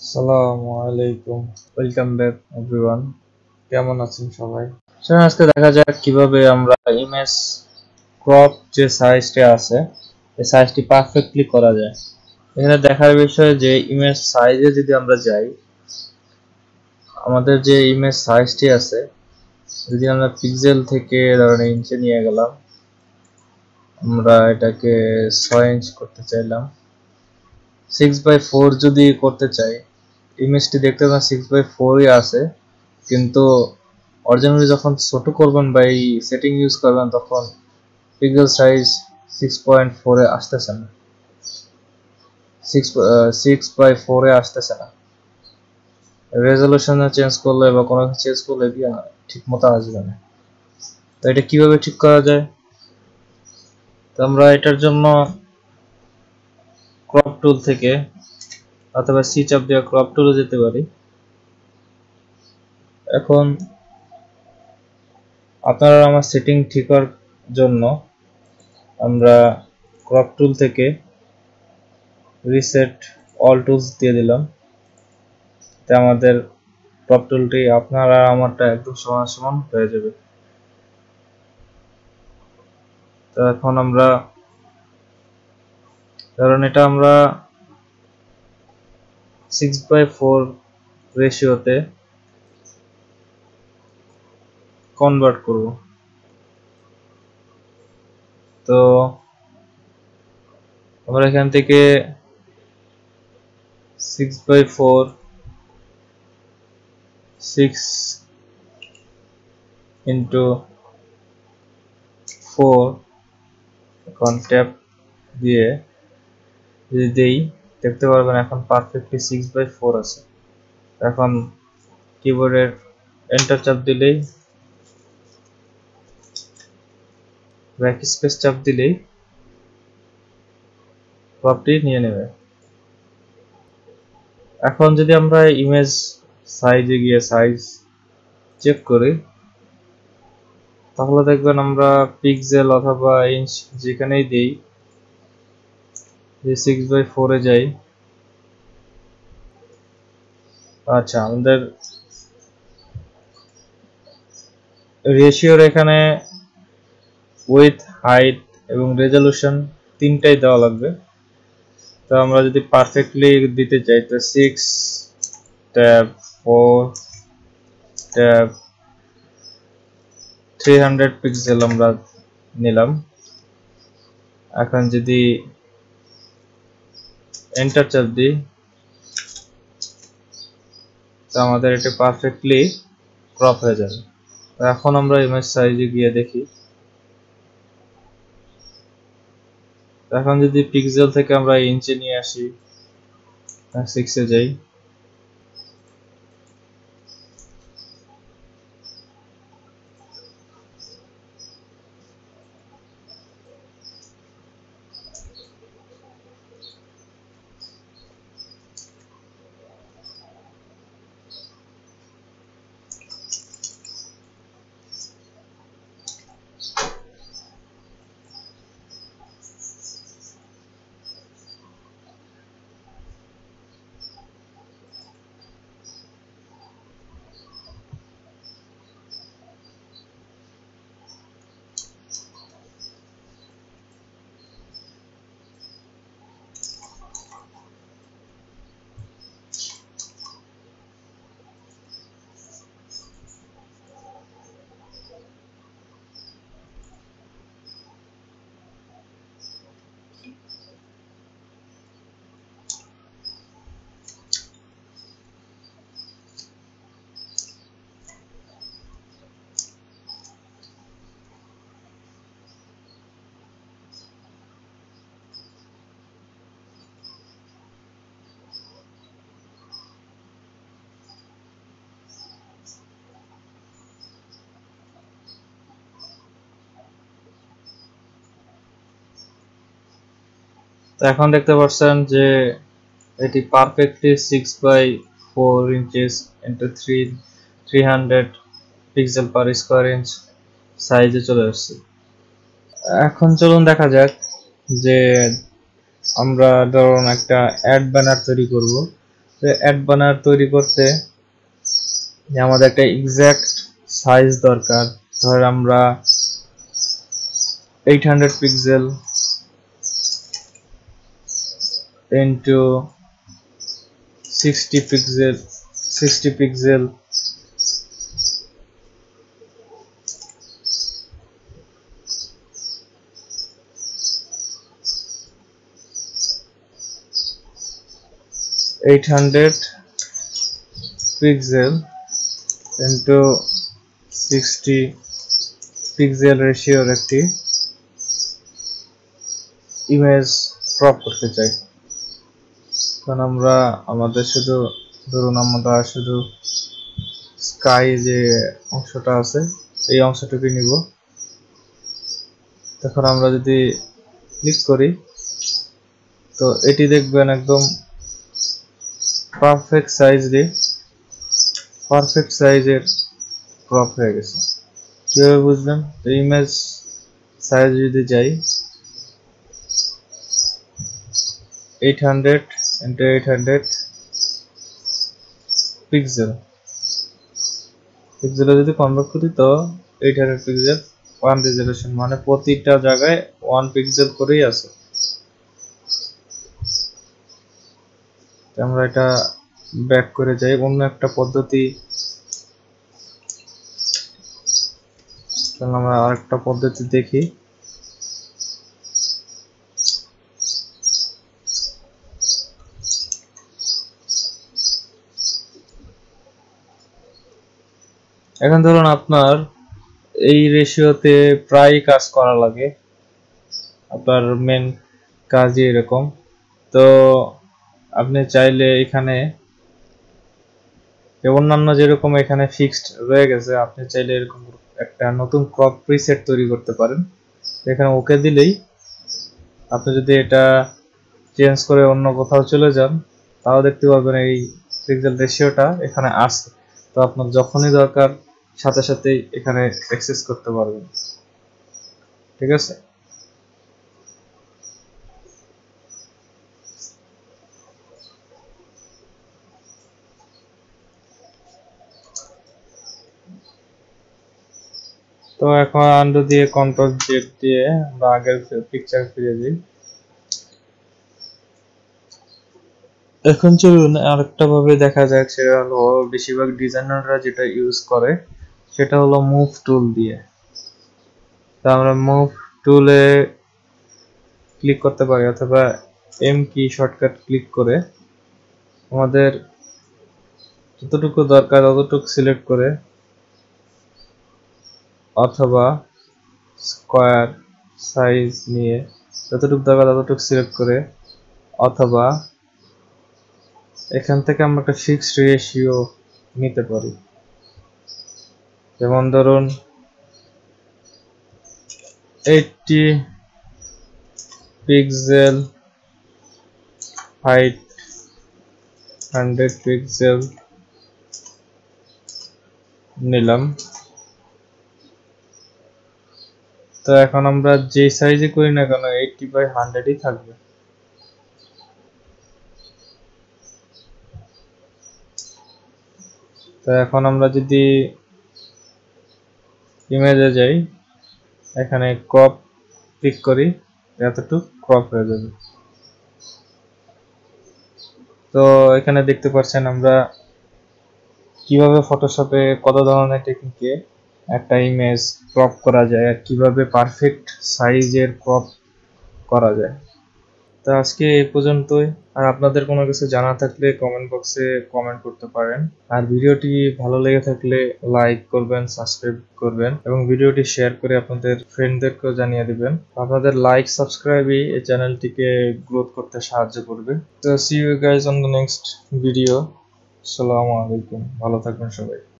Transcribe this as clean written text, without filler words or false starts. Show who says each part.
Speaker 1: আসসালামু আলাইকুম, welcome back everyone. কেমন আছেন সবাই? আজকে দেখা যাক কিভাবে আমরা ইমেজ ক্রপ যে সাইজটা আছে এই সাইজটি পারফেক্টলি করা যায়। এখানে দেখার বিষয় যে ইমেজ সাইজে যদি আমরা যাই, আমাদের যে ইমেজ সাইজটি আছে যদি আমরা পিক্সেল থেকে ধরেন ইঞ্চে নিয়ে গেলাম, আমরা এটাকে 6 ইঞ্চ করতে চাইলাম। 6/4 যদি করতে চাই, ইমেজটি দেখতে পাবেন 6/4ই আছে, কিন্তু অরিজিনালি যখন ছোট করবেন বা এই সেটিং ইউজ করবেন তখন পিক্সেল সাইজ 6.4 এ আসতেছে না, 6/4 এ আসতেছে না। রেজলিউশন চেঞ্জ করলে বা কোনো চেঞ্জ করলে কি ঠিক মতো আসবে না। তো এটা কিভাবে ঠিক করা যায়? তো আমরা এটার জন্য ক্রপ টুল থেকে অথবা সি চাপ দিয়ে ক্রপ টুলে যেতে পারি। এখন আপনারা আমার সেটিং ঠিক করার জন্য আমরা ক্রপ টুল থেকে রিসেট অল টুলস দিয়ে দিলাম। তে আমাদের ক্রপ টুলটি আপনার আর আমারটা একদম সমান সমান হয়ে যাবে। তো এখন আমরা কারণ এটা আমরা 6/4 রেশিওতে কনভার্ট করব। তো আমরা এখান থেকে 6/4 6 into 4 এখন ট্যাপ দিয়ে যদি দেই, দেখতে পারবেন এখন পারফেক্টলি 6/4 আছে। এখন কিবোর্ডের এন্টার চাপ দিলেই ব্যাক স্পেস চাপ দিলেই ক্রপটি নিয়ে নেবে। এখন যদি আমরা ইমেজ সাইজে গিয়ে সাইজ চেক করি, তাহলে দেখবেন আমরা পিক্সেল অথবা ইঞ্চ যেখানেই দেই, যে 6/4 এ যাই, আচ্ছা আমাদের রেশিওর এখানে উইথ, হাইট এবং রেজলিউশন তিনটাই দেওয়া লাগবে। তো আমরা যদি পারফেক্টলি দিতে চাই তো 6 ট্যাব 4 ট্যাব 300 পিক্সেল আমরা নিলাম। এখন যদি এন্টার চাপ দিই, তো আমাদের এটা পারফেক্টলি ক্রপ হয়ে যাবে। এখন আমরা ইমেজ সাইজে গিয়ে দেখি, এখন যদি পিক্সেল থেকে আমরা ইঞ্চে নিয়ে আসি, 6 এ যাই, তো এখন দেখতে পাচ্ছেন যে এটি perfectly 6/4 inches into 300 pixel per square inch সাইজে চলে আসছে। এখন চলুন দেখা যাক যে আমরা ধরুন একটা অ্যাড ব্যানার তৈরি করব। তো অ্যাড ব্যানার তৈরি করতে আমাদের একটা এক্সাক্ট সাইজ দরকার। ধর আমরা 800 pixel into 60 pixel pixel into 60 pixel রেশিওর একটি ইমেজ ক্রপ করতে চাই। কারণ আমরা আমাদের শুধু ধরুন আমরা শুধু স্কাই যে অংশটা আছে এই অংশটুকু নিব। তখন আমরা যদি ক্লিক করি তো এটি দেখবেন একদম পারফেক্ট সাইজের ক্রপ হয়ে গেছে। কিভাবে বুঝবেন? তো ইমেজ সাইজ যদি যাই 800 into 800 পিক্সেল যদি কনভার্ট করি তো 800 পিক্সেল 1 রেজোলিউশন, মানে প্রতিটা জায়গায় 1 পিক্সেল করেই আছে। আমরা এটা ব্যাক করে যাই, অন্য একটা পদ্ধতি আমরা আরেকটা পদ্ধতি দেখি। এখন ধরুন আপনার এই রেশিওতে প্রায় কাজ করা লাগে, আপনার মেন কাজই এরকম। তো আপনি চাইলে এখানে অন্যান্য যেরকম এখানে ফিক্সড রয়ে গেছে, আপনি চাইলে এরকম একটা নতুন ক্রপ প্রিসেট তৈরি করতে পারেন। এখানে ওকে দিলেই আপনি যদি এটা চেঞ্জ করে অন্য কোথাও চলে যান তাও দেখতে পাবেন এই পিক্সেল রেশিওটা এখানে আছে। তো আপনার যখনই দরকার সাথে সাথেই এখানে অ্যাক্সেস করতে পারবেন। ঠিক আছে? তো এখন আন্ডু দিয়ে কন্ট্রোল জেড দিয়ে আমরা আগের পিকচার ফিরে যাই। এখন চলুন আরেকটা ভাবে দেখা যাক, সেটা হলো বেশিরভাগ ডিজাইনাররা যেটা ইউজ করে সেটা হলো মুভ টুল দিয়ে। তো আমরা মুভ টুলে ক্লিক করতে পারি অথবা এম কি শর্টকাট ক্লিক করে আমাদের যতটুকু দরকার ততটুকু সিলেক্ট করে অথবা স্কয়ার সাইজ নিয়ে যতটুকু দরকার ততটুকু সিলেক্ট করে অথবা এখান থেকে আমরা একটা ফিক্সড রেশিও নিতে পারি। যেমন ধরুন 80 পিক্সেল হাইট 100 পিক্সেল নিলাম। তো এখন আমরা যে সাইজে করি না কেন 80/100ই থাকবে। তো এখন আমরা যদি ইমেজে যাই, এখানে ক্রপ ক্লিক করি, এতটুকু ক্রপ হয়ে যাবে। তো এখানে দেখতে পাচ্ছেন আমরা কিভাবে ফটোশপে কত ধরনের টেকনিকে একটা ইমেজ ক্রপ করা যায় আর কিভাবে পারফেক্ট সাইজের ক্রপ করা যায়। তো আজকে এই পর্যন্তই। আর আপনাদের কোনো কিছু জানা থাকলে কমেন্ট বক্সে কমেন্ট করতে পারেন। আর ভিডিওটি ভালো লেগে থাকলে লাইক করবেন, সাবস্ক্রাইব করবেন এবং ভিডিওটি শেয়ার করে আপনাদের ফ্রেন্ডদেরকেও জানিয়ে দিবেন। আপনাদের লাইক সাবস্ক্রাইবই এই চ্যানেলটিকে গ্রোথ করতে সাহায্য করবে। তো see you guys on the next video. আসসালামু আলাইকুম, ভালো থাকবেন সবাই।